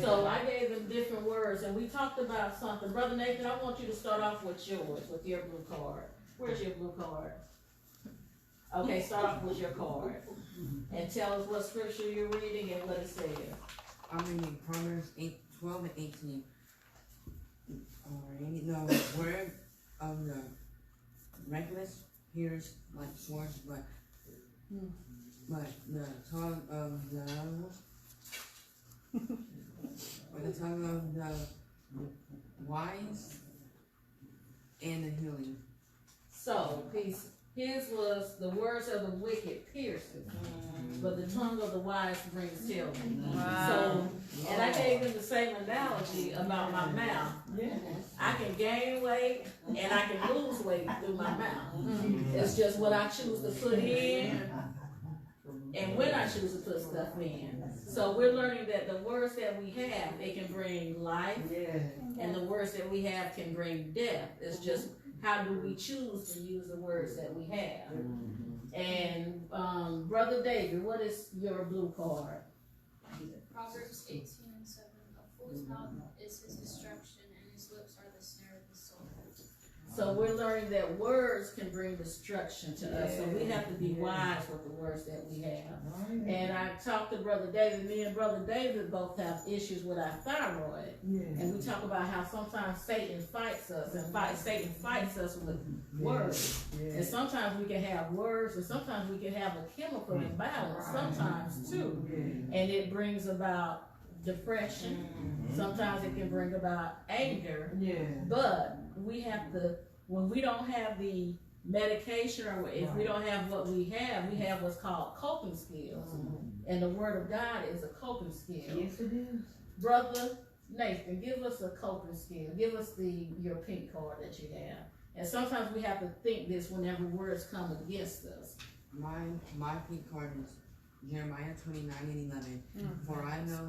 So I gave them different words, and we talked about something. Brother Nathan, I want you to start off with yours, with your blue card. Where's your blue card? Okay, start off with your card. And tell us what scripture you're reading and what it says. I'm reading Proverbs 12 and 18. Alright, the word of the reckless pierces like swords, but the tongue of the wise and the healing. So his was the words of the wicked pierces, but the tongue of the wise brings healing. Wow. So, and I gave him the same analogy about my mouth. I can gain weight and I can lose weight through my mouth. It's just what I choose to put in and when I choose to put stuff in. So we're learning that the words that we have, they can bring life, and the words that we have can bring death. It's just how do we choose to use the words that we have. And Brother David, what is your blue card? Proverbs 18 and 7. A fool's mouth is his destruction, and his lips are the snare of his soul. So we're learning that words can bring destruction to us. So we have to be wise with the words that we have. And I talked to Brother David. Me and Brother David both have issues with our thyroid. And we talk about how sometimes Satan fights us, and Satan fights us with words. And sometimes we can have words, and sometimes we can have a chemical imbalance, sometimes too. And it brings about depression. Sometimes it can bring about anger. But we have to, when we don't have the medication, or if we don't have what we have what's called coping skills. And the Word of God is a coping skill. Yes, it is. Brother Nathan, give us a coping skill. Give us your pink card that you have. And sometimes we have to think this whenever words come against us. My pink card is Jeremiah 29 and 11. For I know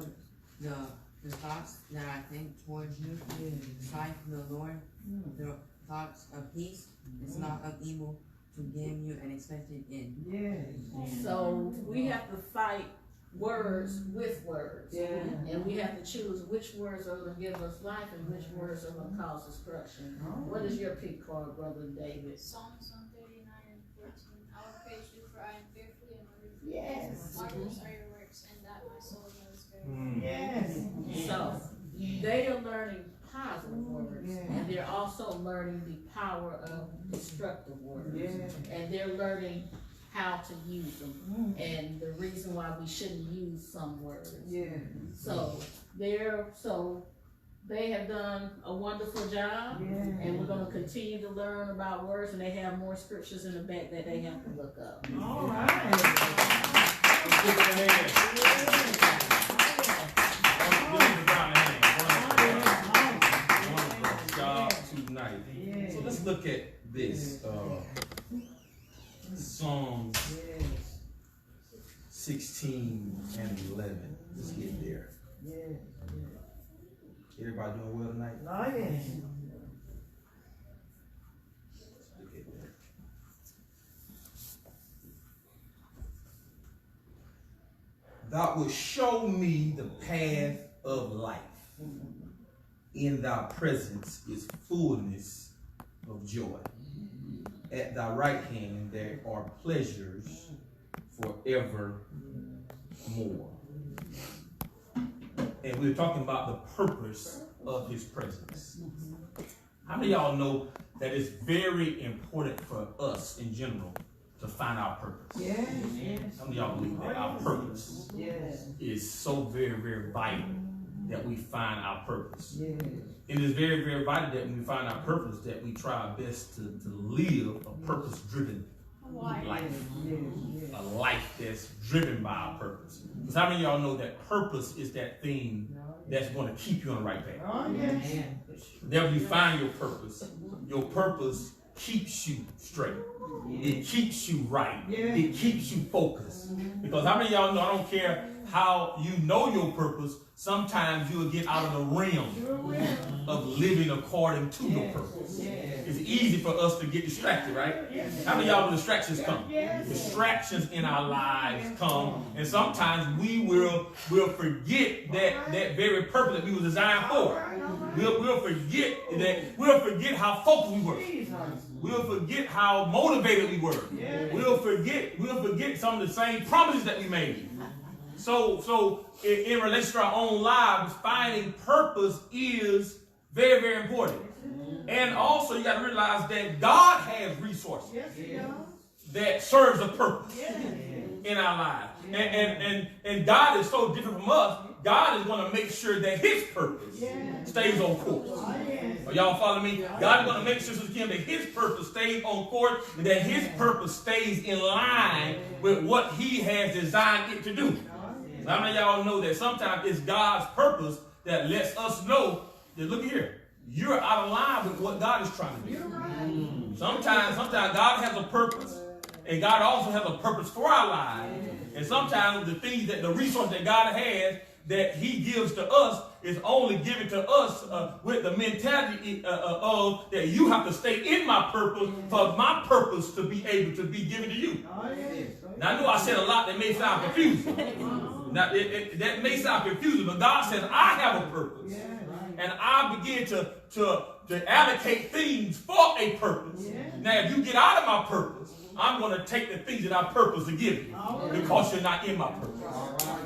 the thoughts that I think towards you, saith the Lord, the thoughts of peace, it's not of evil, to give you an expected end. So we have to fight words with words. And we have to choose which words are going to give us life and which words are going to cause destruction. What is your pink card, Brother David? Psalms 139 and 14. I will praise you, for I am fearfully and wonderfully. Marvelous are your works, and that my soul knows very well. So they are learning positive words, and they're also learning the power of destructive words, and they're learning how to use them, and the reason why we shouldn't use some words. So they have done a wonderful job, and we're going to continue to learn about words, and they have more scriptures in the back that they have to look up. All right. So let's look at this. Psalms 16 and 11. Let's get there. Everybody doing well tonight? Yes. Look at that. Thou wilt show me the path of life. In thy presence is fullness of joy. At thy right hand there are pleasures forevermore. And we're talking about the purpose of his presence. How many of y'all know that it's very important for us in general to find our purpose? Some of y'all believe that our purpose is so very, very vital that we find our purpose. It is very, very vital that when we find our purpose that we try our best to live a purpose-driven life. A life that's driven by our purpose. Because how many of y'all know that purpose is that thing that's going to keep you on the right path? Whenever you find your purpose keeps you straight. It keeps you right. It keeps you focused. Because how many of y'all know, I don't care how you know your purpose, sometimes you'll get out of the realm of living according to your purpose. It's easy for us to get distracted, right? How many of y'all know distractions come? Distractions in our lives come, and sometimes we will forget that very purpose that we were designed for. We'll forget how focused we were. We'll forget how motivated we were. We'll forget some of the same promises that we made. So in relation to our own lives, finding purpose is very, very important. And also you got to realize that God has resources that serves a purpose in our lives. And God is so different from us. God is going to make sure that his purpose stays on course. Are y'all following me? God is going to make sure that his purpose stays on course and that his purpose stays in line with what he has designed it to do. How many of y'all know that sometimes it's God's purpose that lets us know that, look here, you're out of line with what God is trying to do. Sometimes God has a purpose, and God also has a purpose for our lives. And sometimes the things that the resource that God has that he gives to us is only given to us with the mentality of that you have to stay in my purpose for my purpose to be able to be given to you. Now, I know I said a lot that may sound confusing. Now, that may sound confusing, but God says, I have a purpose. And I begin to allocate things for a purpose. Now, if you get out of my purpose, I'm going to take the things that I purpose to give you because you're not in my purpose.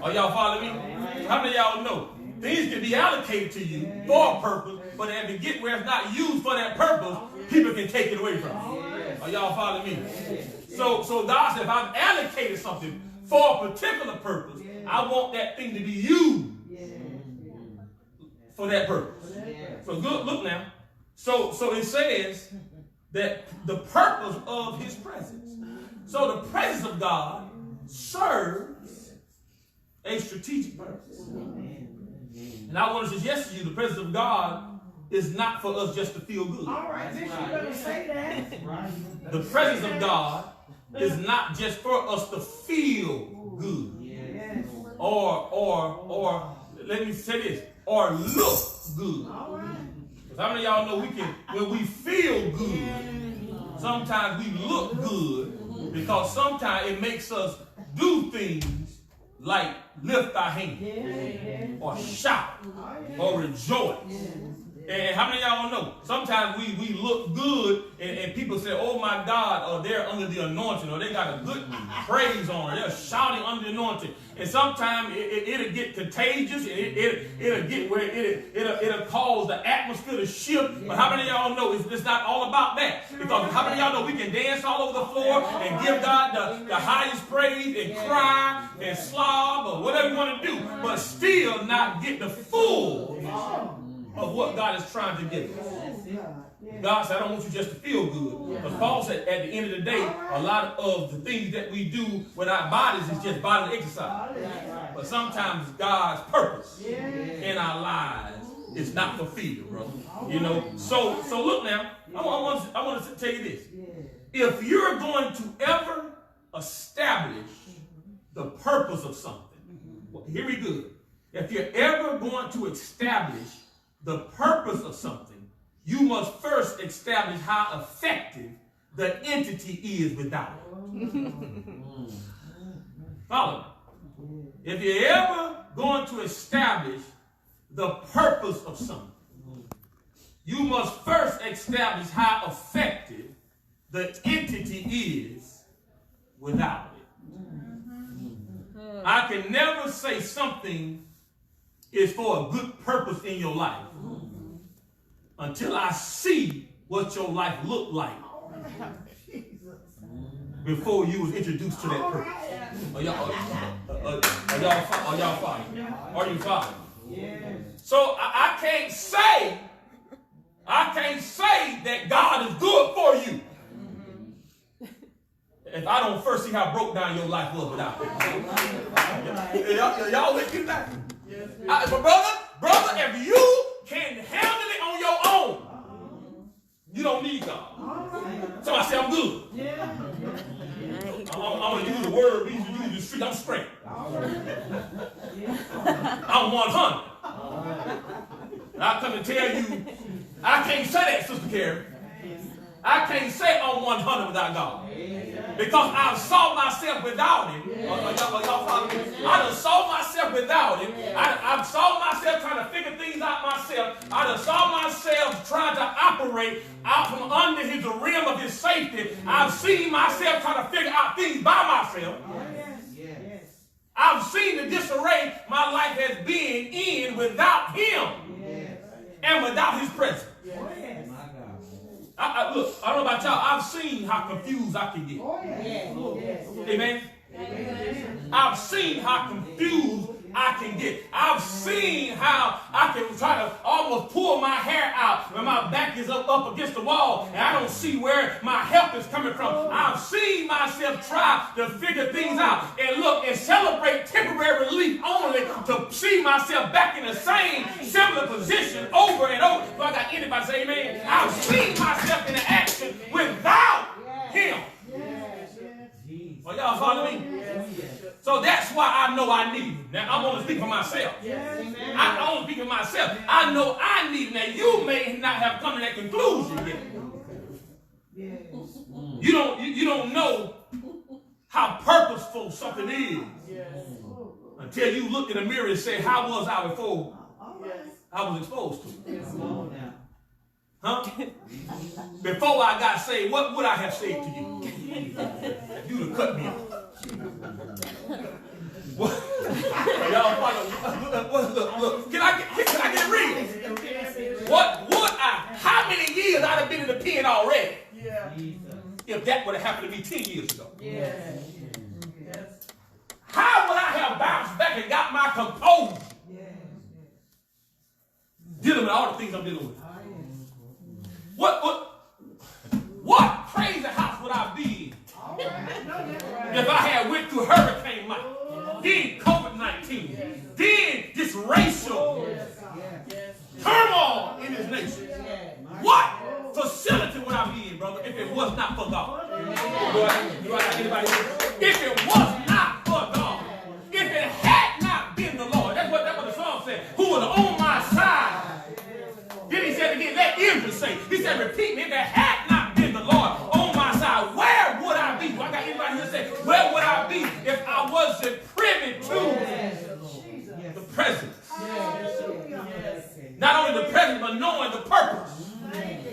Are y'all following me? How many of y'all know things can be allocated to you for a purpose, but if it get where it's not used for that purpose, people can take it away from you. Are y'all following me? So God said, if I've allocated something for a particular purpose, I want that thing to be used for that purpose. So look now. So it says that the purpose of his presence. So the presence of God serves a strategic purpose. And I want to suggest to you the presence of God is not for us just to feel good. All right, Bishop, you better say that. The presence of God is not just for us to feel good. Or let me say this, or look good. Because how many of y'all know when we feel good, sometimes we look good because sometimes it makes us do things like lift our hands or shout or rejoice. And how many of y'all know? Sometimes we look good and people say, oh my God, or they're under the anointing, or they got a good praise on, or they're shouting under the anointing. And sometimes it'll get contagious, and it'll get where it'll cause the atmosphere to shift. But how many of y'all know it's not all about that? Because how many of y'all know we can dance all over the floor and give God the highest praise and cry and slob or whatever you want to do, but still not get the full of what God is trying to give us. God said, I don't want you just to feel good. Because Paul said, at the end of the day, a lot of the things that we do with our bodies is just bodily exercise. But sometimes God's purpose in our lives is not fulfilled, brother. You know. So look now. I want to tell you this. If you're going to ever establish the purpose of something, hear me good. If you're ever going to establish the purpose of something, you must first establish how effective the entity is without it. Follow me. If you're ever going to establish the purpose of something, you must first establish how effective the entity is without it. I can never say something is for a good purpose in your life until I see what your life looked like before you was introduced to that purpose. Are y'all following? Are you following? So I can't say that God is good for you if I don't first see how broke down your life was without it. Y'all with me now? But brother, if you can handle it on your own, you don't need God. So I say I'm good. I'm going to use the word we used to use in the street. I'm straight. And I come to tell you, I can't say that, Sister Carrie. I can't say I'm 100 without God. Because I've saw myself without him. Y'all follow me? I done saw myself without him. I've saw myself trying to figure things out myself. I done saw myself trying to operate out from under his realm of his safety. I've seen myself trying to figure out things by myself. I've seen the disarray my life has been in without him and without his presence. Look, I don't know about y'all. I've seen how confused I can get. Amen. I've seen how confused I can get. I've seen how I can try to almost pull my hair out when my back is up against the wall and I don't see where my help is coming from. I've seen myself try to figure things out and look and celebrate temporary relief only to see myself back in the same similar position over and over. So I got anybody say amen? I've seen myself in action without him. Well, y'all follow me? So that's why I know I need him. Now, I'm going to speak for myself. I only speak for myself. I know I need him. Now, you may not have come to that conclusion yet. You don't know how purposeful something is until you look in the mirror and say, how was I before I was exposed to it? Huh? Before I got saved, what would I have said to you? If you'd have cut me off. Look. Can I get real? What would I? How many years I'd have been in the pen already? If that would have happened to me 10 years ago. How would I have bounced back and got my composure? Dealing with all the things I'm dealing with. What crazy house would I be in if I had went through Hurricane Mike, then COVID-19, then this racial turmoil in this nation? What facility would I be in, brother, if it was not for God? If it was not for God, if it had not been the Lord, that's what the song said, who was on my side. Then he said again, let Israel say. He said, repeat me, if it had not been the Lord on my side, where would I be? I got anybody here say, where would I be if I wasn't privy to the presence? Not only the presence, but knowing the purpose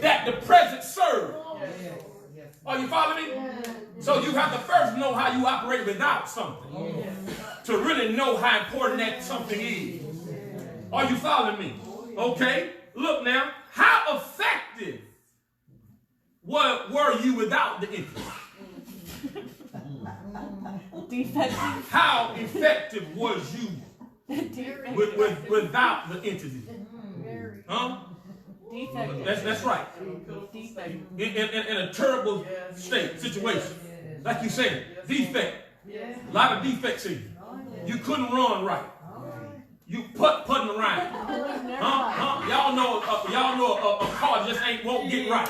that the presence serves. Are you following me? So you have to first know how you operate without something to really know how important that something is. Are you following me? Okay. Look now, how effective were you without the entity? Defective. How effective was you without the entity? Huh? Defective. That's right. Defective. In a terrible situation. Like you said, defect. A lot of defects in you. You couldn't run right. You putting around. Y'all know a car just won't get right.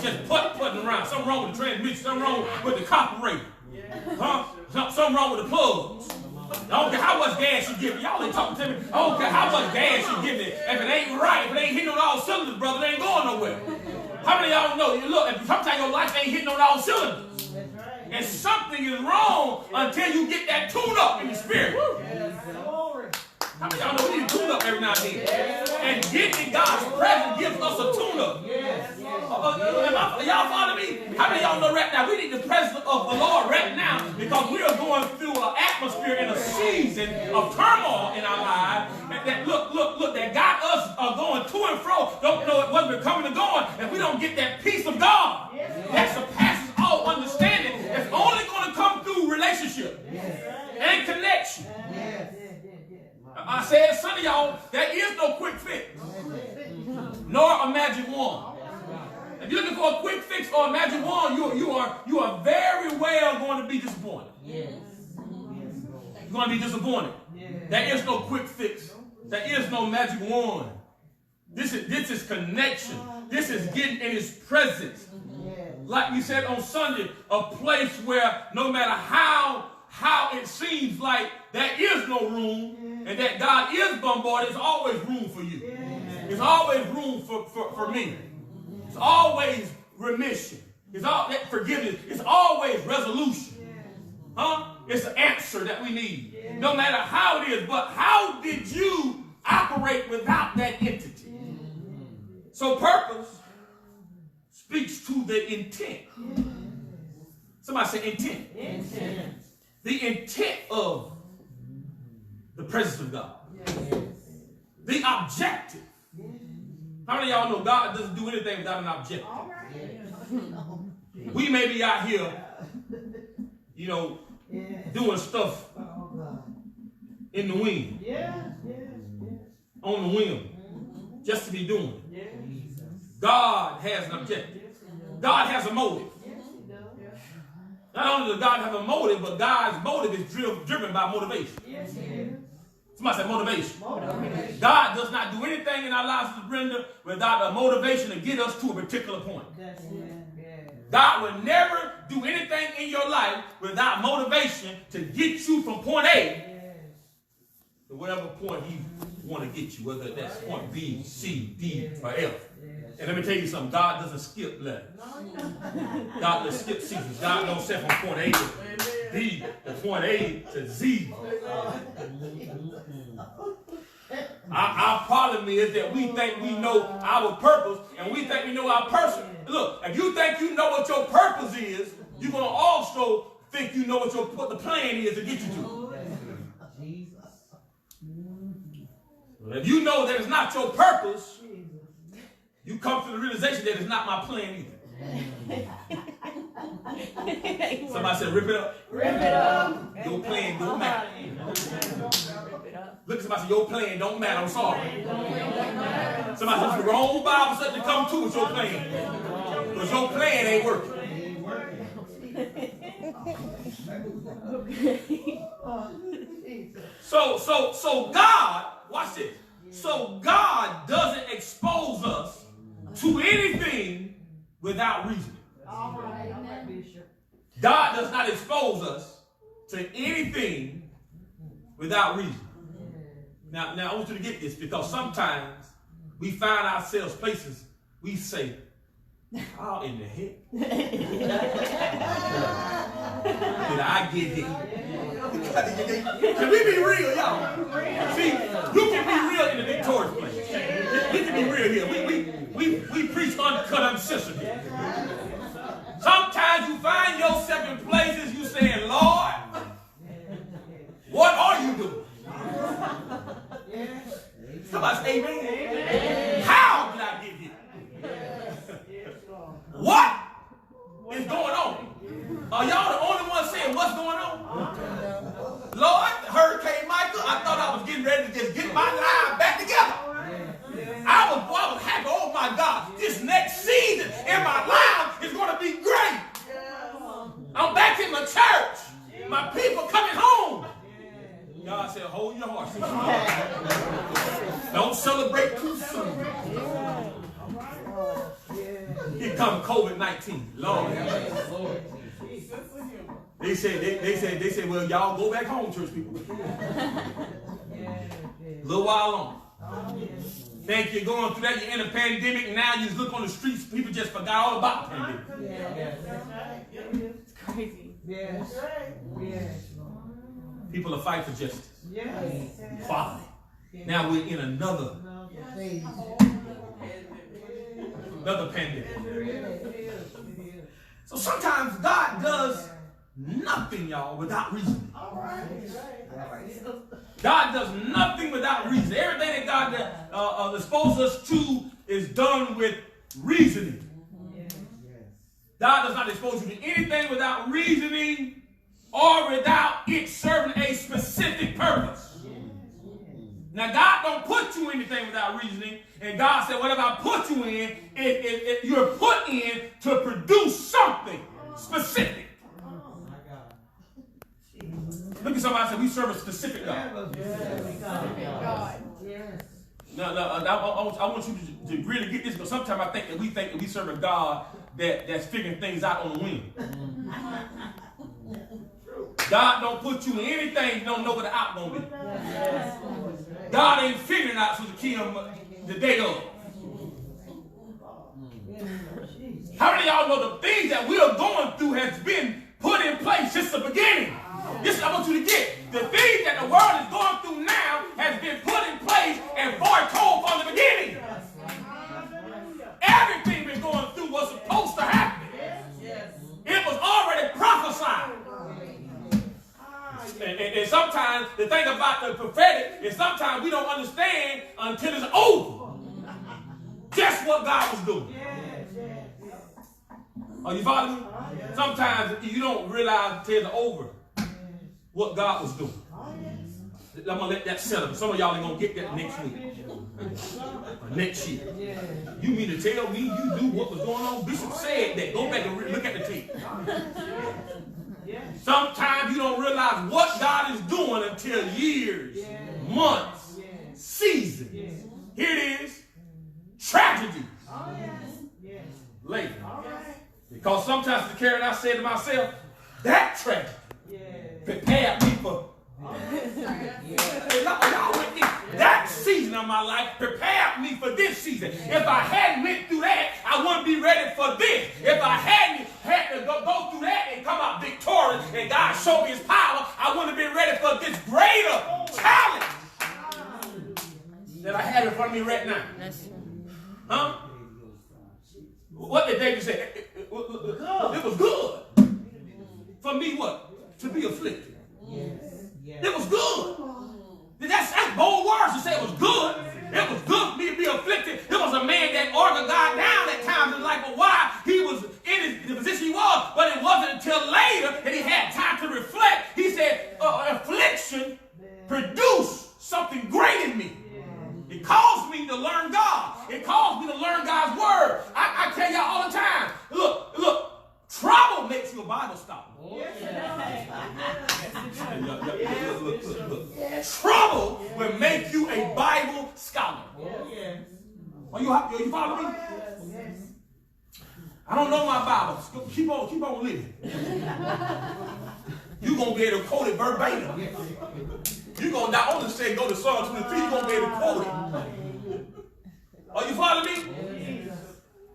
Just putting around. Something wrong with the transmission. Something wrong with the carburetor. Something wrong with the plugs. I don't care how much gas you give me. Y'all ain't talking to me. I don't care how much gas you give me. If it ain't right, if it ain't hitting on all cylinders, brother, it ain't going nowhere. How many of y'all know? You look, sometimes your life ain't hitting on all cylinders. And something is wrong until you get that tune up in the spirit. How many of y'all know we need to tune up every now and then? And getting God's presence gives us a tune up. Y'all follow me? How many of y'all know right now we need the presence of the Lord right now because we are going through an atmosphere in a season of turmoil in our lives. That look, that got us going to and fro. Don't know whether we're coming or going, and we don't get that peace of God that surpasses all understanding. It's only going to come through relationship and connection. I said, some of y'all, there is no quick fix, nor a magic wand. If you're looking for a quick fix or a magic wand, you are very well going to be disappointed. You're going to be disappointed. There is no quick fix. There is no magic wand. This is connection. This is getting in His presence. Like we said on Sunday, a place where no matter how it seems like there is no room and that God is bombarded, there's always room for you. There's always room for me. It's always remission. It's all forgiveness. It's always resolution. Huh? It's the answer that we need. No matter how it is, but how did you operate without that entity? So purpose speaks to the intent. Somebody say intent. The intent of the presence of God. The objective. How many of y'all know God doesn't do anything without an objective? We may be out here, doing stuff in the wind. On the whim. Just to be doing it. God has an objective. God has a motive. Not only does God have a motive, but God's motive is driven by motivation. Somebody say motivation. God does not do anything in our lives, Brenda, without a motivation to get us to a particular point. God will never do anything in your life without motivation to get you from point A to whatever point He want to get you, whether that's point B, C, D, or F. And let me tell you something, God doesn't skip letters. God doesn't skip seasons. God don't say from point A to D to point A to Z. Our problem is that we think we know our purpose and we think we know our person. Look, if you think you know what your purpose is, you're going to also think you know what the plan is to get you to. If you know that it's not your purpose, you come to the realization that it's not my plan either. Somebody said, rip it up. Rip it up. Your plan don't matter. Look at somebody say, your plan don't matter. I'm sorry. Somebody said, the wrong Bible said to come to with your plan. Because your plan ain't working. So God, watch this. So God doesn't expose us to anything without reasoning. God does not expose us to anything without reason. Now I want you to get this, because sometimes we find ourselves places we say, how in the heck did I get here? Can we be real, y'all? See, you can be real in the victorious place. We can be real here. We preach uncut, uncensored here. Sometimes you find yourself in places you saying, Lord, what are you doing? Somebody say amen. How did I get here? What is going on? Are y'all the only ones saying what's going on? Lord, Hurricane Michael, I thought I was getting ready to just get my life back together. I was happy. Oh my God, this next season in my life is going to be great. I'm back in my church. My people coming home. God said, hold your heart. Don't celebrate too soon. Here come COVID-19. Lord. They said, well, y'all go back home, church people. A little while longer. Think you're going through that, you're in a pandemic, now you just look on the streets, people just forgot all about the pandemic. It's crazy. Yes. People are fighting for justice. Equality. Now we're in another pandemic. So sometimes God does nothing, y'all, without reason. God does nothing without reason. Everything that God exposes us to is done with reasoning. God does not expose you to anything without reasoning or without it serving a specific purpose. Now, God don't put you in anything without reasoning, and God said, whatever I put you in, you're put in to produce something specific. Look at somebody and say, we serve a specific God. Now, I want you to really get this, because sometimes I think that we serve a God that's figuring things out on the whim. God don't put you in anything you don't know what the outcome will be. God ain't figuring out to kill him the day of. How many of y'all know the things that we are going through has been put in place since the beginning? This I want you to get. The things that the world is going through now has been put in place and foretold from the beginning. Everything we're going through was supposed to happen. It was already prophesied. And sometimes the thing about the prophetic is sometimes we don't understand until it's over. Just what God was doing. Are you following me? Sometimes you don't realize until it's over what God was doing. I'm going to let that settle. Some of y'all are going to get that next week. Or next year. You mean to tell me you knew what was going on? Bishop said that. Go back and look at the tape. Sometimes you don't realize what God is doing until years, months, seasons. Here it is. Tragedy. Later. Because sometimes, the Karen, I said to myself, that tragedy prepared me for that season of my life prepared me for this season. If I hadn't went through that, I wouldn't be ready for this. If I hadn't had to go through that and come out victorious and God showed me his power, I wouldn't have been ready for this greater challenge that I have in front of me right now. Huh? What did David say? It was good. For me what? To be afflicted. It was good. That's bold words to say it was good. It was good for me to be afflicted. It was a man that ordered God down at times in life, but why he was in the position he was. But it wasn't until later that he had time to reflect. He said, affliction produced something great in me. It caused me to learn God. It caused me to learn God's word. I tell y'all all the time, look, trouble makes you a Bible scholar. Trouble will make you a Bible scholar. Are you following me? I don't know my Bible. Keep on living. You're going to be able to quote it verbatim. You're going to not only say go to Psalm 23, you're going to be able to quote it. Are you following me?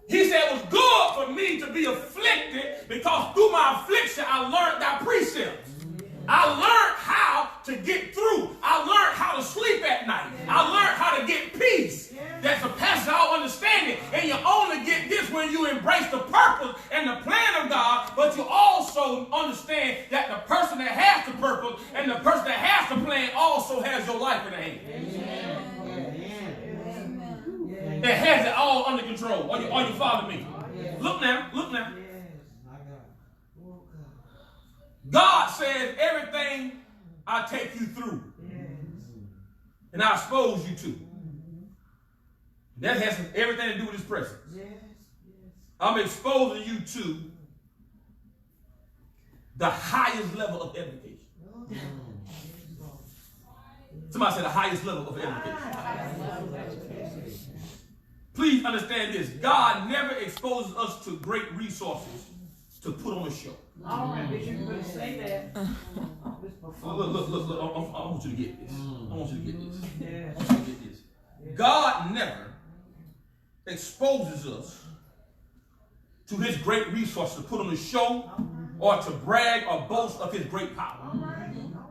He said it was good for me to be afflicted because through my affliction I learned thy precepts. I learned how to get through. I learned how to sleep at night. I learned how to get peace that surpasses all understanding. And you only get this when you embrace the purpose and the plan of God, but you also understand that the person that has the purpose and the person that has the plan also has your life in their hand. That has it all under control. Are you following me? Look now. God says everything I take you through and I expose you to. That has everything to do with his presence. I'm exposing you to the highest level of education. Somebody said the highest level of education. Please understand this. God never exposes us to great resources to put on a show. All right, Bishop, you better say that. Look. I want you to get this. I want you to get this. God never exposes us to his great resources to put on a show or to brag or boast of his great power.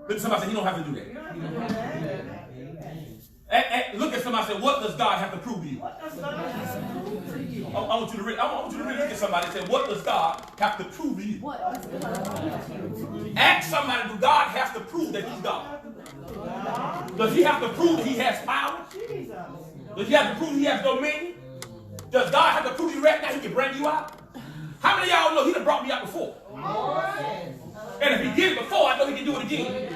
Look at somebody say, he don't have to do that. Look at somebody and say, what does God have to prove to you? I want you to really look at somebody and say, what does God have to prove to you? Ask somebody, do God have to prove that he's God? Does he have to prove that he has power? Does he have to prove he has dominion? Does God have to prove you right now he can bring you out? How many of y'all know he done brought me out before? And if he did it before, I know he can do it again.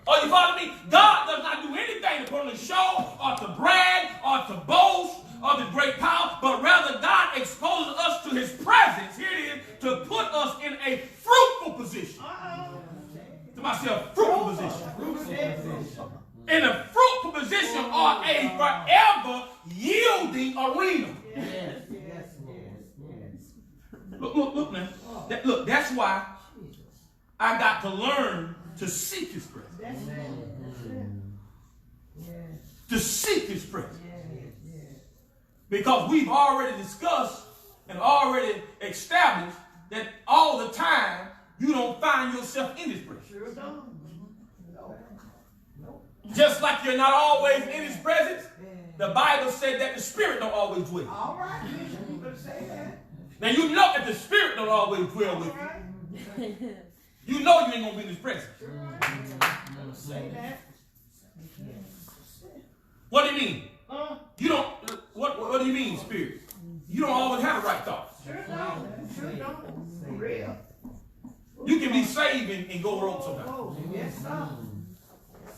Are you following me? God does not do anything to put on a show or to brag or to boast of his great power, but rather God exposes us to his presence. Here it is, to put us in a fruitful position. To myself, fruitful position. In a fruitful position or a forever yielding arena. Look now. Look, that's why I got to learn to seek his presence. to seek his presence. Because we've already discussed and already established that all the time you don't find yourself in his presence. Sure don't. Just like you're not always in his presence, the Bible said that the Spirit don't always dwell. All right, Bishop, you better say that. Now you know that the Spirit don't always dwell with you. You know you ain't going to be in his presence. Say that. What do you mean? You don't, what do you mean, Spirit? You don't always have the right thoughts. Sure don't. Sure don't. For real. You can be saved and go wrong sometimes. Oh, yes, sir.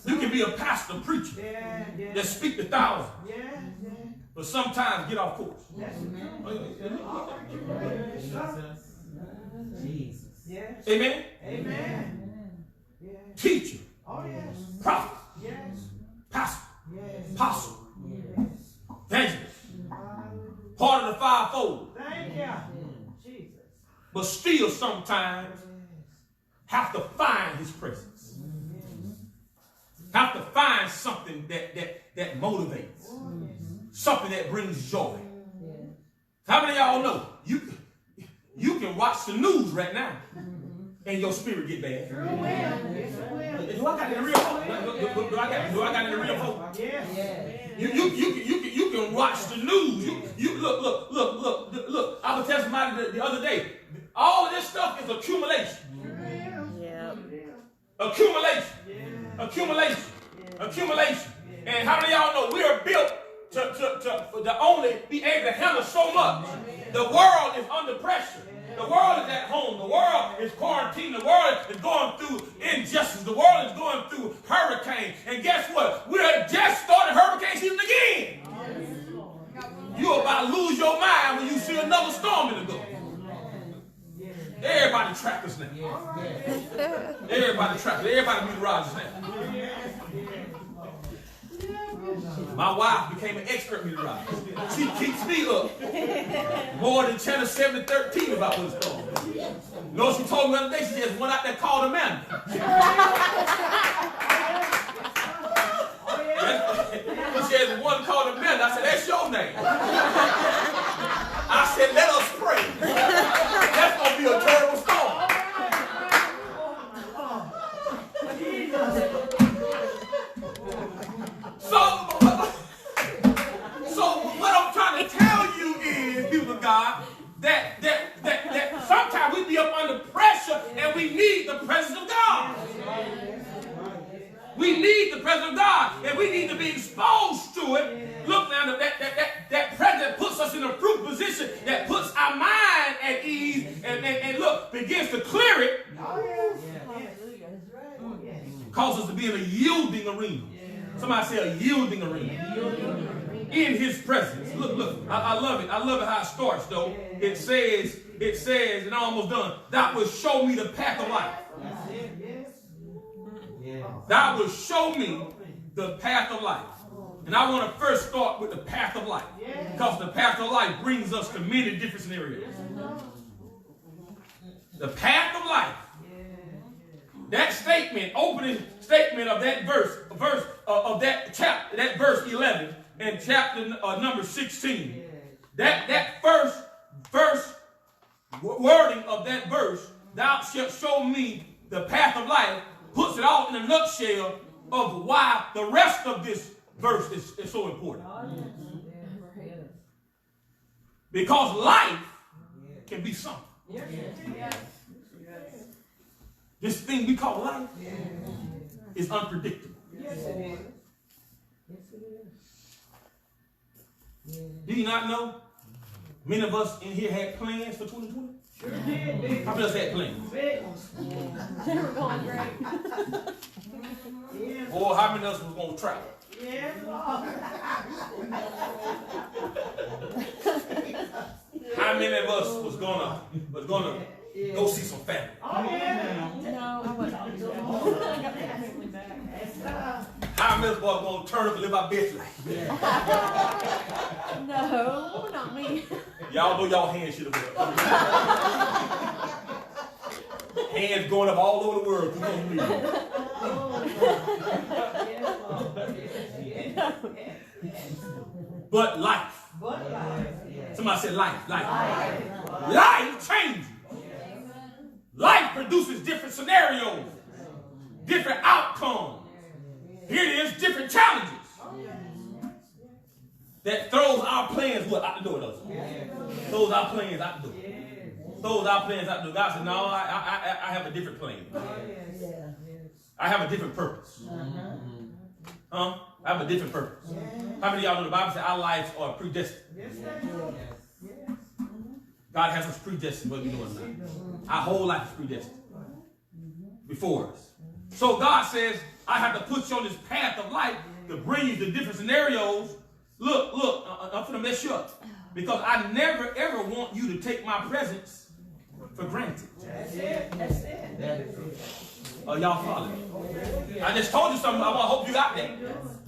You can be a pastor, preacher, Yeah, yeah. that speak to thousands, Yeah, yeah. but sometimes get off course. That's it. All right, you're right. Yes, sir. Jesus. Yes. Amen? Amen. Yeah. Teacher, Oh, yes. prophet, Yes. pastor, Yes. apostle, Yes. evangelist, Hallelujah. part of the fivefold, Thank you. Jesus. but still sometimes have to find his presence. Have to find something that motivates, something that brings joy. How many of y'all know you can watch the news right now and your spirit get bad? Sure will. Yes, it will. Do I got any real folk? Do I got any real folk? Yes. You can watch the news. You look. I was telling somebody the other day. All of this stuff is accumulation. Accumulation. And how many of y'all know we are built to only be able to handle so much? The world is under pressure. The world is at home. The world is quarantined. The world is going through injustice. The world is going through hurricanes. And guess what? We have just started hurricane season again. You're about to lose your mind when you see another storm in the go. Everybody trackers now. Everybody trackers. Everybody meteorologists now. My wife became an expert meteorologist. She keeps me up more than Channel 7 and 13 about what's going on. You know what she told me the other day? She just went out there and called Amanda. She has one called Amanda. I said, that's your name. I said, let us pray. That's going to be a terrible storm. So what I'm trying to tell you is, people of God, that sometimes we be up under pressure and we need the presence of God. We need the presence of God, and we need to be exposed to it. Look now, that presence puts us in a fruit position that puts our mind at ease and look, begins to clear it. Causes us to be in a yielding arena. Somebody say a yielding arena. In his presence. Look, I love it. I love it how it starts though. It says, and I'm almost done, that will show me the path of life. That will show me the path of life. And I want to first start with the path of life. Because the path of life brings us to many different scenarios. The path of life. That statement, opening statement of that verse of that chapter, that verse 11 and chapter number 16. That first wording of that verse, thou shalt show me the path of life, puts it all in a nutshell of why the rest of this verse is so important. Because life can be something. This thing we call life is unpredictable. Do you not know? Many of us in here had plans for 2020. How many of us had plans? They were going great. Or how many of us was going to travel? How many of us was gonna go see some family? No, I wasn't. I got my family back. How many of us was gonna turn up and live our best life? No, not me. Y'all know y'all hands should have been up. Hands going up all over the world. But life. Somebody said life. Life changes. Life produces different scenarios, different outcomes. Here it is, different challenges. That throws our plans out the door, doesn't it? Throws our plans out the door. Throws our plans out the door. God said, no, I have a different plan. I have a different purpose. I have a different purpose. How many of y'all know the Bible says our lives are predestined? God has us predestined, whether we know it or not. Our whole life is predestined before us. So God says, I have to put you on this path of life to bring you to different scenarios. Look, I'm going to mess you up. Because I never, ever want you to take my presence for granted. That's it. Y'all follow me? I just told you something. I hope you got that.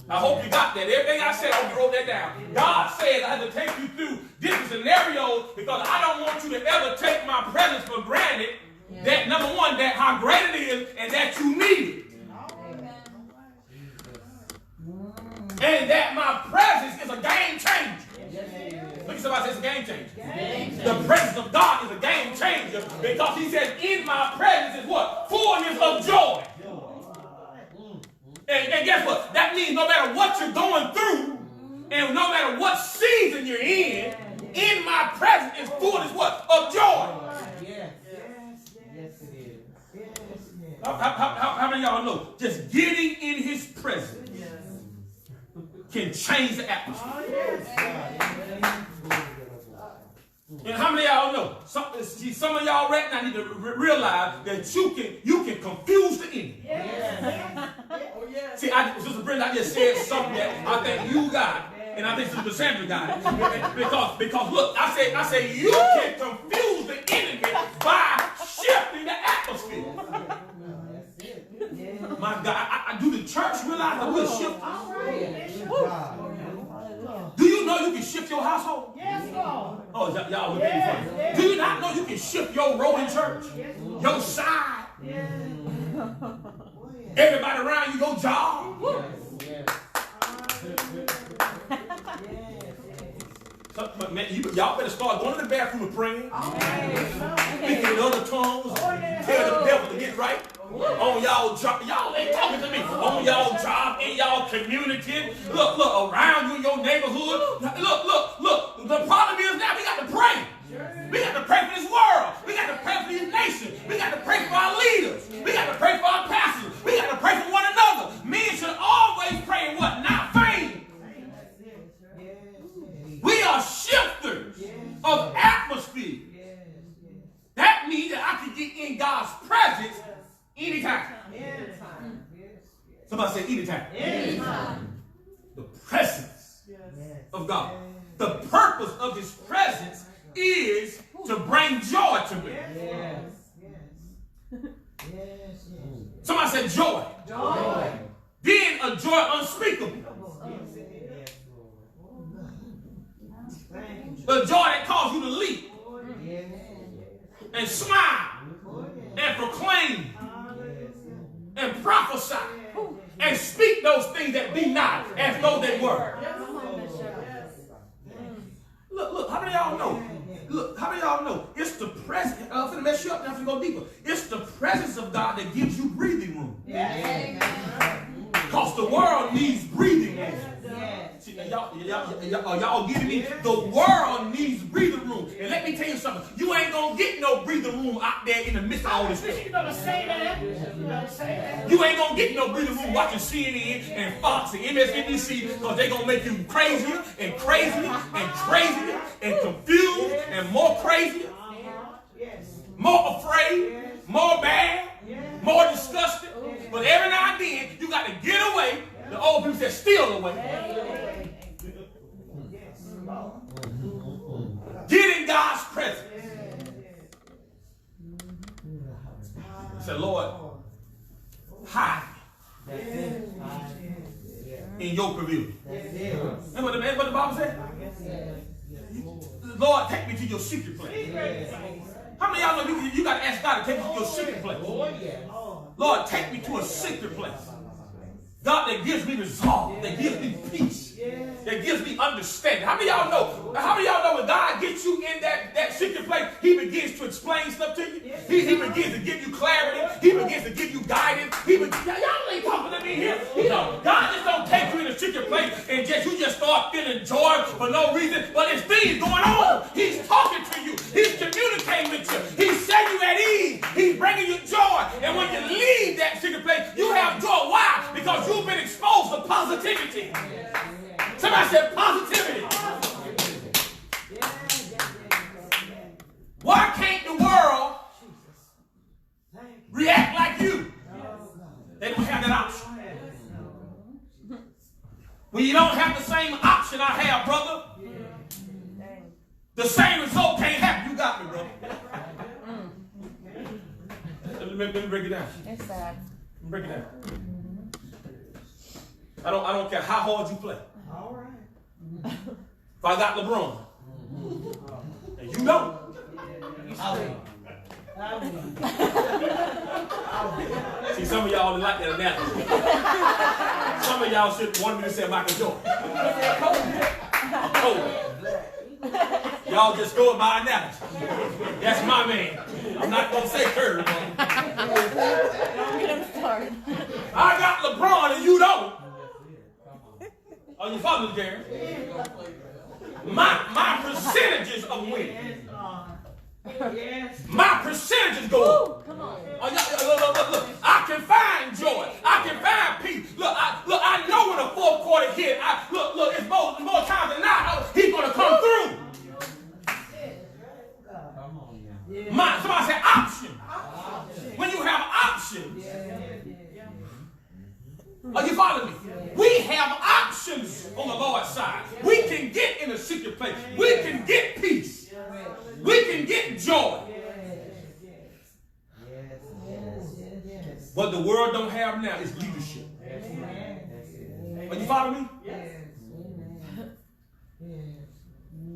I hope you got that. Everything I said, I hope you wrote that down. God says I have to take you through different scenarios because I don't want you to ever take my presence for granted. That, number one, that how great it is and that you need it. And that my presence is a game changer. Look at somebody say it's a game changer. The presence of God is a game changer because he says in my presence is what? Fullness of joy. And guess what? That means no matter what you're going through and no matter what season you're in my presence is fullness what? Of joy. Yes, it is. How many of y'all know just getting in his presence can change the atmosphere? And how many of y'all know? Some of y'all right now need to realize that you can confuse the enemy. See, Sister Brenda, I just said something that I think you got, and I think Sister Sandra got it. Because look, I say you can confuse the enemy by shifting the atmosphere. My God, do the church realize that we're shifting? Do you know you can shift your household? Yes, Lord. Oh, y'all look at me funny. Do you not know you can shift your role in church? Your side? Everybody around you go job? But man, y'all better start going to the bathroom and praying. Speaking in other tongues. Tell the devil to get right. On y'all job, y'all ain't talking to me. On y'all job, in y'all community, look, around you in your neighborhood. Look. The problem is now we got to pray. We got to pray for this world. We got to pray for these nations. We got to pray for our leaders. We got to pray for our pastors. We got to pray for one another. Men should always pray in what? Not vain. We are shifters of atmosphere. That means that I can get in God's presence anytime. Somebody say anytime. The presence of God. The purpose of his presence is to bring joy to me. Somebody said joy. Then a joy unspeakable. The joy that caused you to leap and smile and proclaim and prophesy and speak those things that be not as though they were. Look, how many of y'all know? Look, how many of y'all know? It's the presence. I'm going to mess you up. I'm going to go deeper. It's the presence of God that gives you breathing room. Because the world needs breathing room. See, y'all getting me? The world needs breathing room. And let me tell you something. You ain't going to get no breathing room out there in the midst of all this stuff. You better say that. You ain't going to get no breathing room watching CNN and Fox and MSNBC because they're going to make you crazier and crazier and crazier and confused and more crazier, more afraid, more bad, more disgusted. But every now and then, you got to get away. The old people said, steal away. Get in God's presence. He said, Lord, hide in your pavilion. And what the Bible said? Lord, take me to your secret place. How many of y'all know you got to ask God to take you to your secret place? Lord, take me to a secret place. God, that gives me resolve, that gives me peace, that gives me understanding. How many of y'all know? How many of y'all know when God gets you in that secret place, he begins to explain stuff to you? He begins to give you clarity. He begins to give you guidance. Y'all ain't talking to me here. God just don't take you in a secret place and you just start feeling joy for no reason. But there's things going on. He's talking to you. He's communicating with you. He's setting you at ease. He's bringing you joy. And when you leave that secret place, you have joy. Why? Because you've been exposed to positivity. Somebody said positivity. Why can't the world react like you? They don't have that option. When you don't have the same option I have, brother, the same result can't happen. You got me, brother. Let me break it down. It's sad. Break it down. I don't care how hard you play. All right. If I got LeBron, and you don't, see, some of y'all like that analogy. Some of y'all should want me to say Michael Jordan. I'm cold. Y'all just go with my analogy. That's my man. I'm not going to say Curry. Don't get him started. I got LeBron and you don't. Are you following, Gary? My percentages of winning. My percentages go up. Come on. Look. I can find joy. I can find peace. Look, I know when the fourth quarter hit. Look, it's more times than not. He's going to come through. Somebody say option. When you have options. Are you following me? We have options on the Lord's side. We can get in a secret place. We can get peace. We can get joy. What the world don't have now is leadership. Are you following me?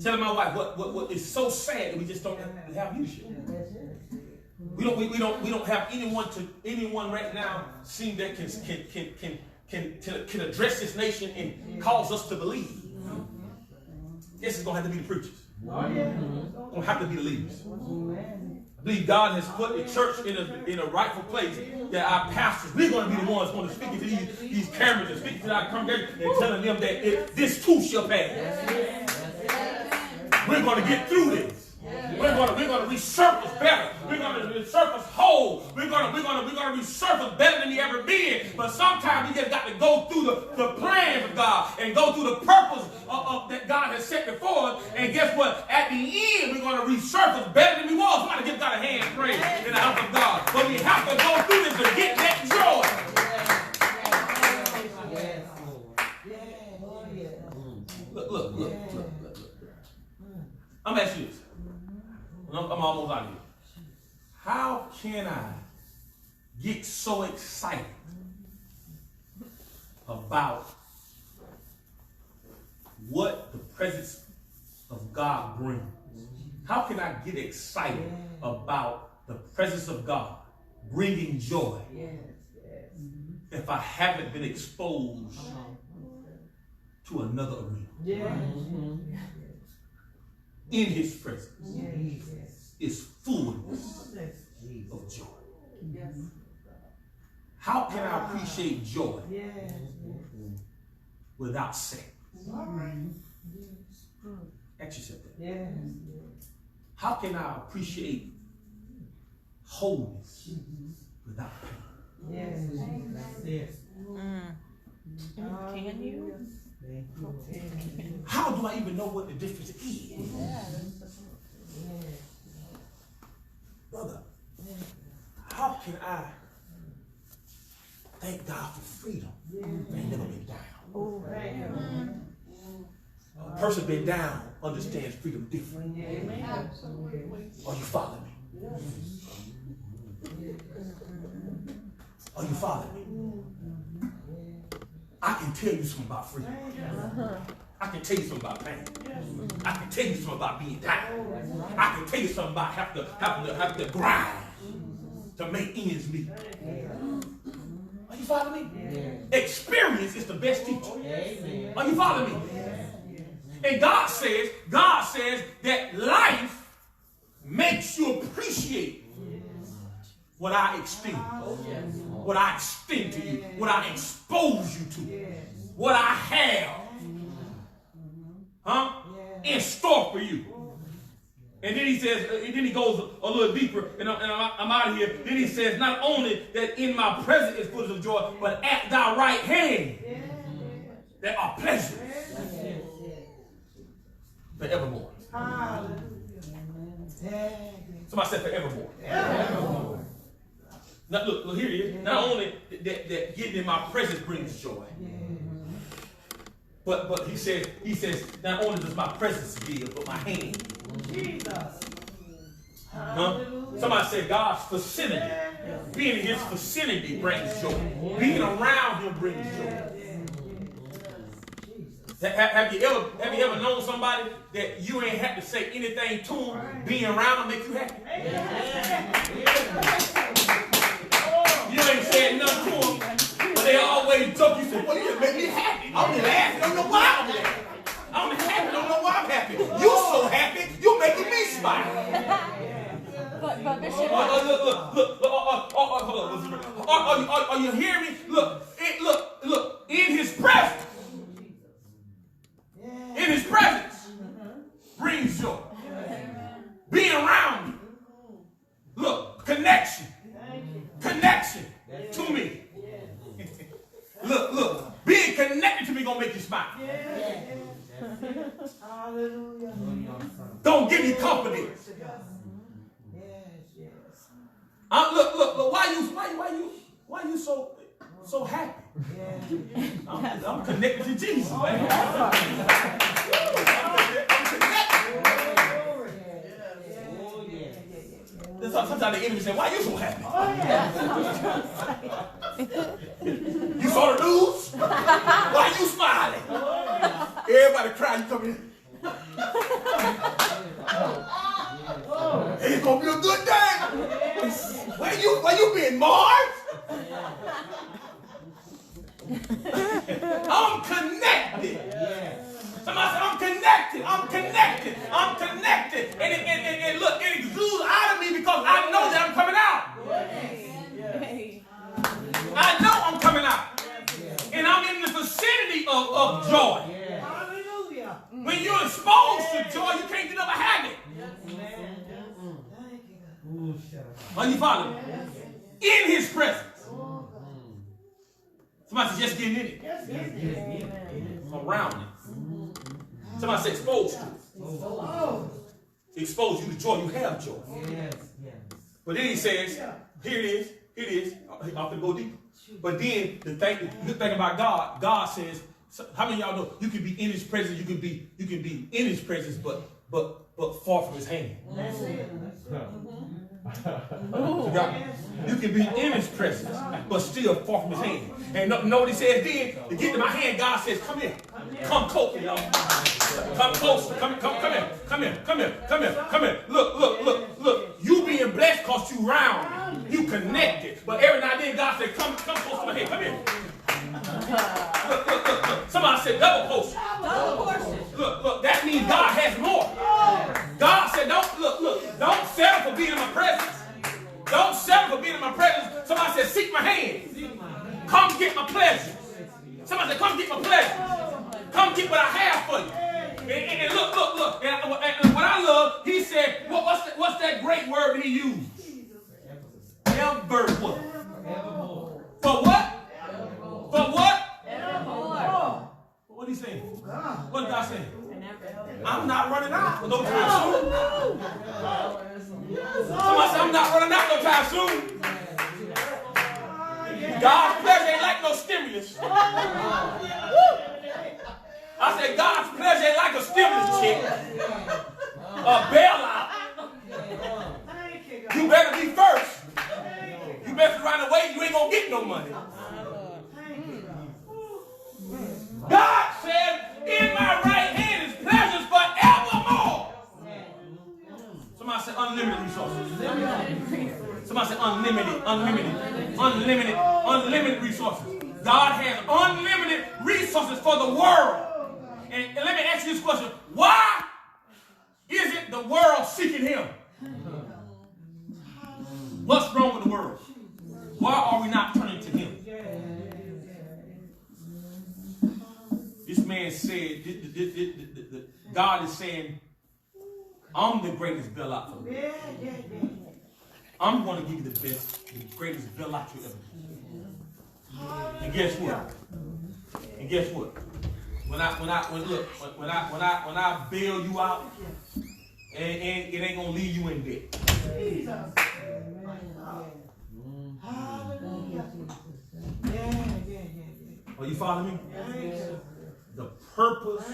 Telling my wife what is so sad that we just don't have leadership. We don't have anyone right now seem that can address this nation and cause us to believe. This is gonna have to be the preachers. Gonna have to be the leaders. I believe God has put the church in a rightful place that our pastors, we're going to be the ones going to speak to these cameras and speak to our congregation and telling them that this too shall pass. We're going to get through this. We're going to resurface better. We're going to resurface whole. We're going to resurface better than we ever been. But sometimes we just got to go through the plans of God and go through the purpose that God has set before us. And guess what? At the end, we're going to resurface better than we was. Somebody give God a hand praise in the house of God. But we have to go through this to get that joy. Look. I'm asking you this. I'm almost out of here. How can I get so excited about what the presence of God brings? How can I get excited about the presence of God bringing joy if I haven't been exposed to another arena? In his presence is fullness of joy. How can I appreciate joy without sex? Ask yourself that. How can I appreciate wholeness without pain? Can you? How do I even know what the difference is? Brother, how can I thank God for freedom? I ain't never been down. A person been down understands freedom differently. Are you following me? Are you following me? I can tell you something about freedom. I can tell you something about pain. I can tell you something about being down. I can tell you something about having to grind to make ends meet. You follow me? Yeah. Experience is the best teacher. Amen. Are you following me? And God says that life makes you appreciate what I extend. What I extend to you. What I expose you to. What I have. In store for you. And then he says, and then he goes a little deeper, and I'm out of here. Then he says, not only that in my presence is fullness of joy, but at thy right hand there are pleasures forevermore. Somebody said forevermore. Now look, here it is. Not only that getting in my presence brings joy, but he says, not only does my presence give, but my hand. Jesus. Somebody said God's vicinity. Being in his vicinity brings joy. Being around him brings joy. Have you ever known somebody that you ain't have to say anything to them? Being around them make you happy? You ain't said nothing to them, but they always joke. You say, well, you just make me happy. I'm laughing. I don't know why I'm laughing. I'm happy. I don't know why I'm happy. You so happy, you're making me smile. But Bishop, Are you hearing me? Look, in his presence. In his presence brings joy. Being around me. Look, connection to me. Look, being connected to me gonna make you smile. Hallelujah. Don't give you confidence. Look, why you so happy? I'm connected to Jesus, man. I'm connected. Sometimes the enemy say, why you so happy? You saw the news? Why you smiling? Everybody crying, you come in. It's gonna be a good day. Where you been, Mars? I'm connected. Somebody say, I'm connected. And look, it exudes out of me because I know that I'm coming out. I know I'm coming out. And I'm in the vicinity of joy. Hallelujah. When you're exposed to joy, you can't get up a habit. Are you following? In his presence. Somebody said, just getting in it. Around it. Somebody said, exposed to it. Expose you to joy. You have joy. But then he says, here it is. I'm going to go deeper. But then the good thing about God says, how many of y'all know you can be in his presence, you can be in his presence, but far from his hand. That's it. You can be in his presence, but still far from his hand. And know what he says then? To get to my hand, God says, come here. Come closer, y'all. Come closer. Come here. Look. You being blessed because you round. You connected. But every now and then God said, come close to my hand. Come here. Look. Somebody said double portion. Look, that means God has more. God said, don't settle for being in my presence. Don't settle for being in my presence. Somebody said, seek my hand. Come get my pleasure. Somebody said, come get my pleasure. Come get what I have for you. And look. And what I love, he said, what's that great word he used? Evermore. For what? For what? What are he saying? What is God saying? I'm not running out no time soon. Somebody said, I'm not running out no time soon. God's pleasure ain't like no stimulus. I said, God's pleasure ain't like a stimulus check. A bailout. You better be first. You better run away, you ain't gonna get no money. God said, in my right hand is pleasures forevermore. Somebody said unlimited resources. Somebody said unlimited. Unlimited resources. God has unlimited resources for the world. And let me ask you this question. Why isn't the world seeking him? What's wrong with the world? Why are we not turning to him? This man said, God is saying, I'm the greatest bailout for you. I'm going to give you the best, the greatest bailout you ever had. And guess what? And guess what? When I bail you out, and it ain't gonna leave you in debt. Are you following me? The purpose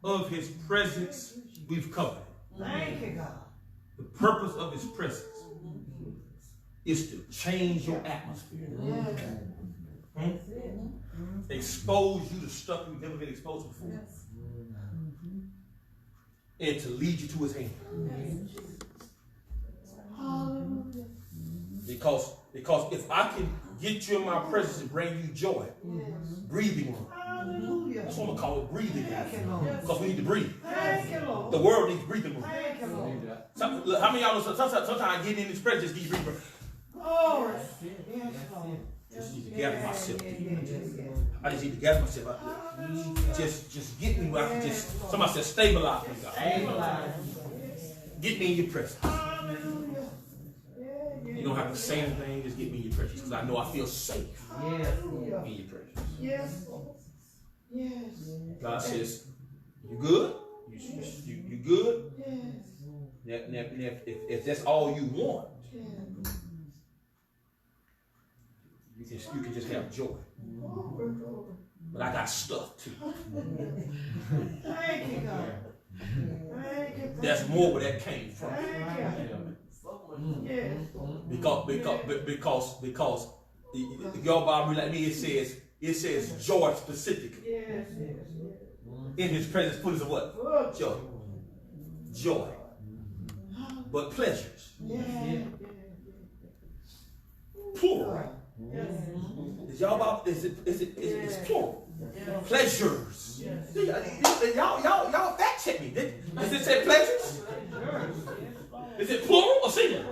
of his presence we've covered. Thank you, God. The purpose of his presence is to change your atmosphere. Expose you to stuff you've never been exposed before. And to lead you to his hand. Because if I can get you in my presence and bring you joy, breathing room. That's what I'm going to call it, breathing room. Because we need to breathe. The world needs breathing room. How many of y'all know sometimes getting in this presence just needs breathing room? Just need to gather myself. I just need to gather myself out there. Just get me where I can just, somebody said stabilize me, God. Get me in your presence. You don't have to say anything, just get me in your presence. Because I know I feel safe in your presence. God says, you good? You good? If that's all you want, you can just have joy. But I got stuff too. Thank you, God. That's more where that came from. Because your Bible, like me, it says joy specifically. In his presence, fullness of what? Joy. Joy. But pleasures. Plural. Is y'all about? Is it plural? Pleasures. Y'all fact check me. Does it say pleasures? Is it plural or singular?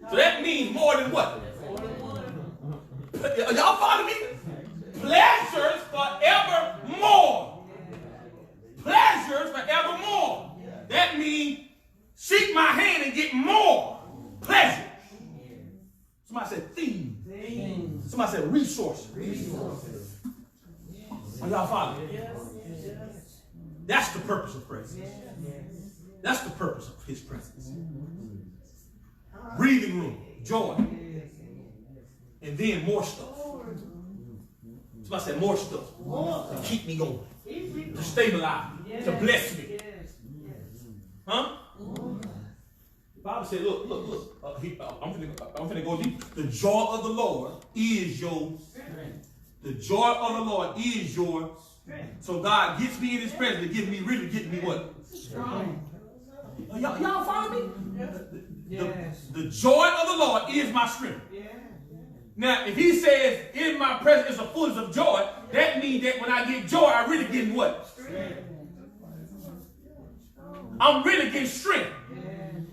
So that means more than what? Y'all follow me? Pleasures forevermore. Pleasures forevermore. That means seek my hand and get more pleasures. Somebody said theme. Somebody said resources. Are y'all following? That's the purpose of presence. That's the purpose of his presence. Breathing room, joy. And then more stuff. Somebody said more stuff. To keep me going. To stabilize me. To bless me. Huh? The Bible said, look. I'm finna go deep. The joy of the Lord is your strength. The joy of the Lord is your strength. So God gets me in his presence to give me what? Strong. Y'all follow me? The joy of the Lord is my strength. Now, if he says, in my presence is a fullness of joy, that means that when I get joy, I really get what? Strength. I'm really getting strength.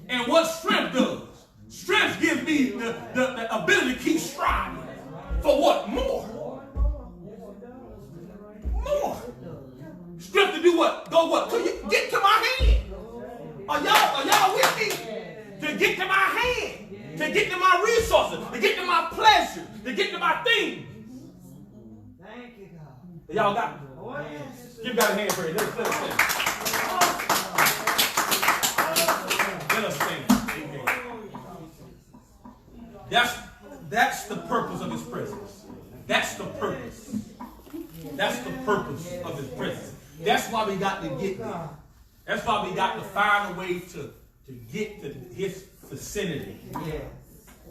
And what strength does? Strength gives me the ability to keep striving. For what? More. More. Strength to do what? Go what? To get to my hand. Are y'all with me? To get to my hand. To get to my resources. To get to my pleasure. To get to my things. Thank you, God. Y'all got it? Give God a hand for it. Let us sing. Let us sing. Amen. That's the purpose of his presence. That's the purpose. That's the purpose of his presence. That's why we got to get there. That's why we got to find a way to get to his vicinity.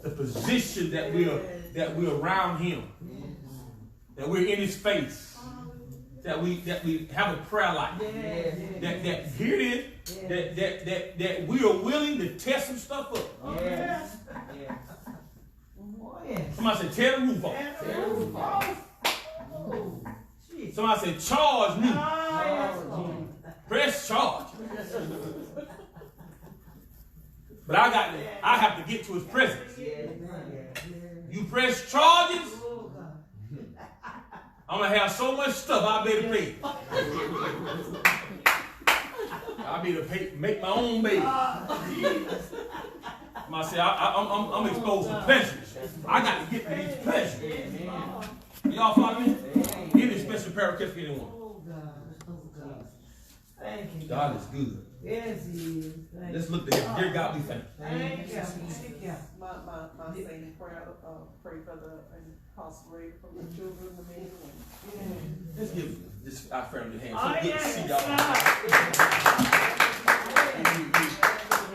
The position that we're around him. That we're in his face. That we have a prayer life. That here it is. That we are willing to test some stuff up. yes. Somebody say, tear the roof off. Tear the roof off. Oh, Jesus. Somebody say, charge me. Oh, yes, Lord. Press charge. But I have to get to his presence. You press charges, Oh, God. I'm going to have so much stuff I'll be able to pay. I'll be able to make my own baby. I say, I'm exposed to pleasures. I got to get to these pleasures. Y'all follow me? Any special prayer request for anyone? Oh, God. Oh, God. Thank you. God is good. Yes, He is. Let's look to him. Dear God, we thank you. Thank you. Thank you. My saying prayer, pray for the incarcerated from the children, the men and women. Let's give this our family a hand. So Oh, good to yes, see y'all.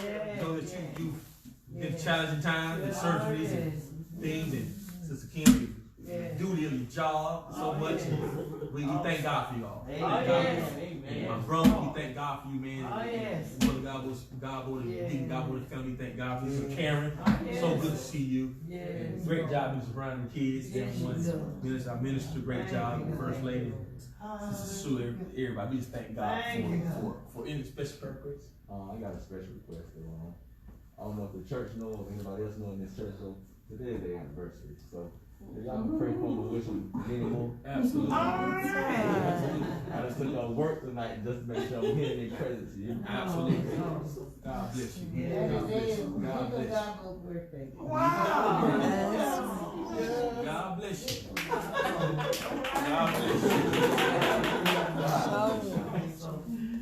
yes. Know that you've been challenging times and surgeries and things, and Sister Kim, you do your job so much. We thank God for y'all. Thank God for you. And my brother, we thank God for you, man. Brother God was family. Thank God for you. Sister Karen, so good to see you. Great job, Mr. Brown and the kids. Everyone, our minister, great job. First Lady, Sister Sue, everybody. We just thank God for any special prayer requests. I got a special request. I don't know if the church knows, or anybody else knows in this church, so today is their anniversary. So if y'all can pray for them and wish them many more. Absolutely. I just took on work tonight just to make sure I'm here in their presence. Absolutely. God bless you. God bless you. God bless you. God bless you. God bless you.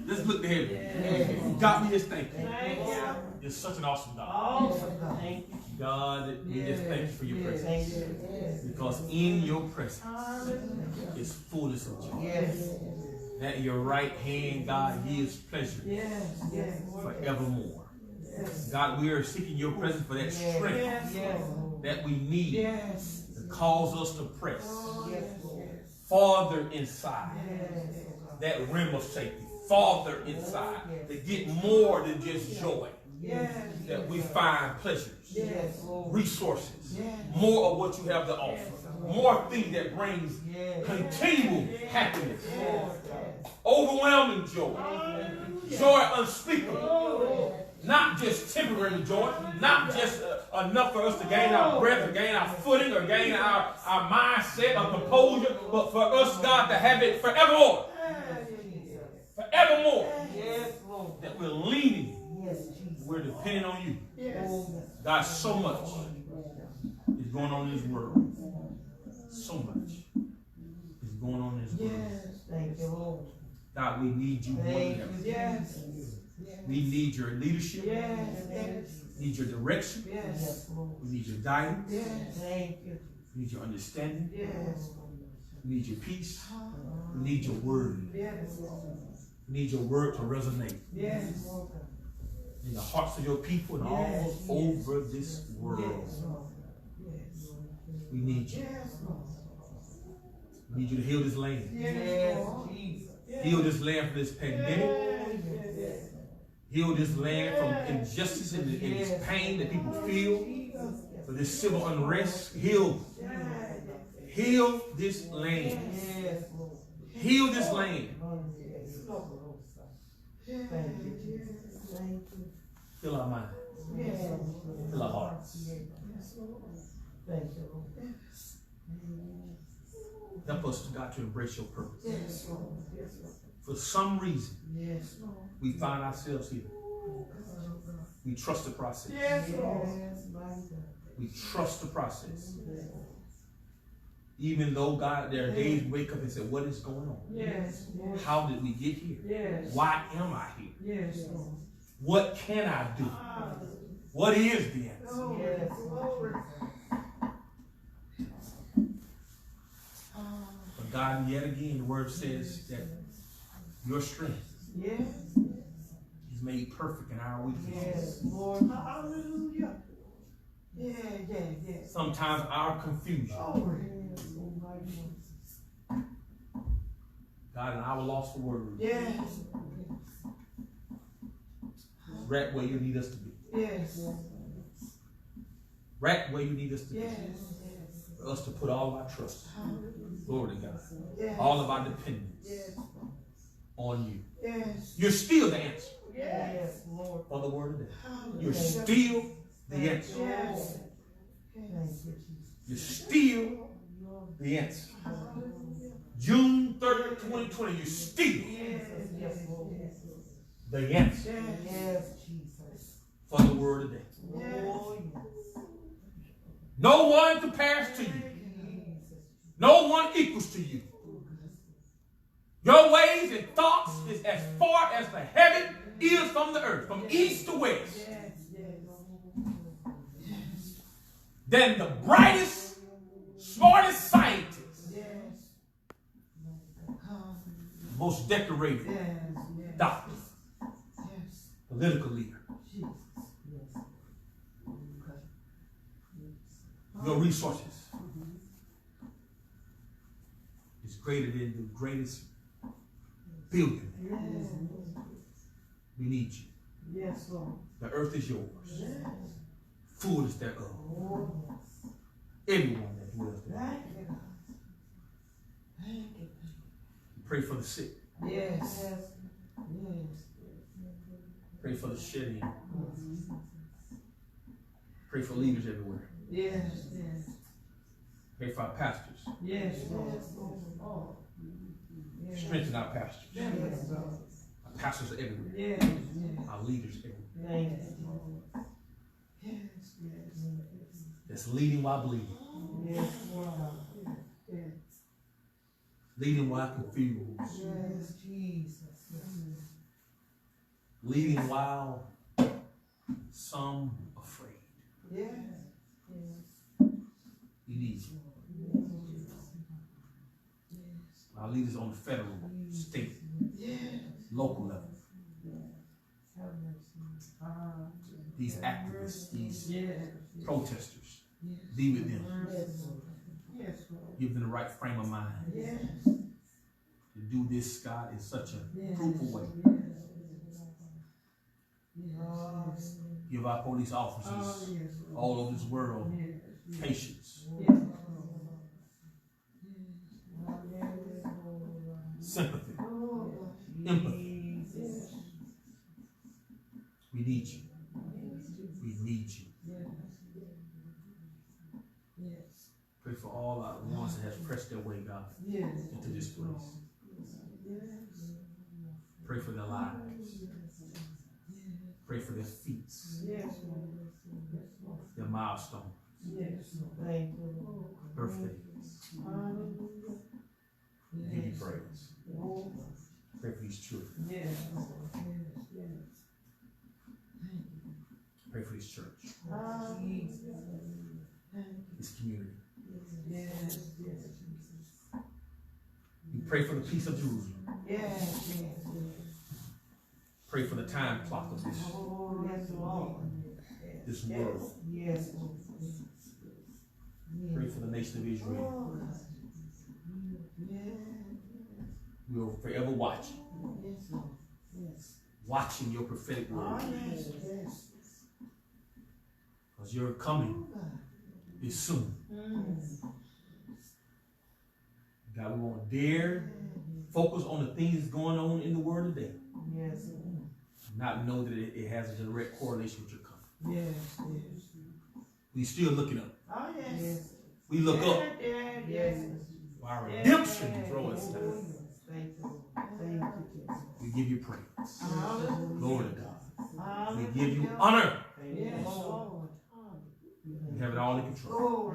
Let's look to heaven. God, we just thank you. You're such an awesome God. God, we just thank you for your presence. Because in your presence is fullness of joy. That your right hand, God, gives pleasure forevermore. God, we are seeking your presence for that strength that we need to cause us to press farther inside that rim of safety, farther inside to get more than just joy. That we find pleasures, resources, more of what you have to offer, more things that brings continual happiness, overwhelming joy, joy unspeakable, not just temporary joy, not just enough for us to gain our breath or gain our footing or gain our mindset or composure, but for us, God, to have it forevermore. Forevermore. That we're leaning, we're depending on you. God, so much is going on in this world. So much is going on in this world. God, we need you more than ever. We need your leadership. We need your direction. We need your guidance. We need your understanding. We need your peace. We need your word. We need your word to resonate in the hearts of your people and all over this world. We need you. We need you to heal this land. Heal this land from this pandemic. Heal this land from injustice and this pain that people feel, for this civil unrest. Heal this land. Heal this land. Fill our minds. Fill our hearts. Help us, God, to embrace your purpose. For some reason, we find ourselves here. We trust the process. We trust the process. Even though, God, there are days we wake up and say, what is going on? How did we get here? Why am I here? What can I do? What is the answer? But God, yet again, the word says that your strength is made perfect in our weakness. Sometimes our confusion, God, and our loss for words, right where you need us to be. Right where you need us to be. for us to put all of our trust, glory to God, Yes. all of our dependence Yes. on you. Yes. You're still the answer Yes, Lord. for the word of day. Hallelujah. You're still the answer. Yes. You're still the answer. June 3rd, 2020, you're still Yes, Lord. the answer Yes, Jesus. for the word of day. Oh, No one compares to you. No one equals to you. Your ways and thoughts is as far as the heaven is from the earth, from east to west. Than the brightest, smartest scientist, most decorated doctor, political leader. Your resources is greater than the greatest billionaire. We need you. Yes, Lord. The earth is yours. Fullness thereof. Everyone that dwells there. Thank you, God. Thank you. Pray for the sick. Yes. Pray for the shedding. Pray for leaders everywhere. Yes. Pray for our pastors. Yes. Strengthen our pastors. Yes. Our pastors are everywhere. Yes. Our leaders everywhere. Thank you. Yes. That's leading while bleeding. Yes. Wow. Leading while confused. Yes, Jesus. Leading while some afraid. Yes. We need you. Our leaders on the federal, state, local level. These activists, these protesters, be with them. Give them the right frame of mind to do this, God, in such a fruitful way. Give our police officers all over this world patience, sympathy, empathy. We need you. We need you. Pray for all our ones that has pressed their way, God, into this place. Pray for their lives. Pray for their feats, their milestones, birthdays. Give you praise. Pray for these children. Pray for this church, this community. We pray for the peace of Jerusalem. Pray for the time clock of this world. Pray for the nation of Israel. We are forever watching. Watching your prophetic word. Because your coming is soon. God, we want to dare focus on the things going on in the world today. Not know that it has a direct correlation with your coming. We still looking up. We look up. Our redemption draws us down. We give you praise. Glory to God. We give you honor. We have it all in control.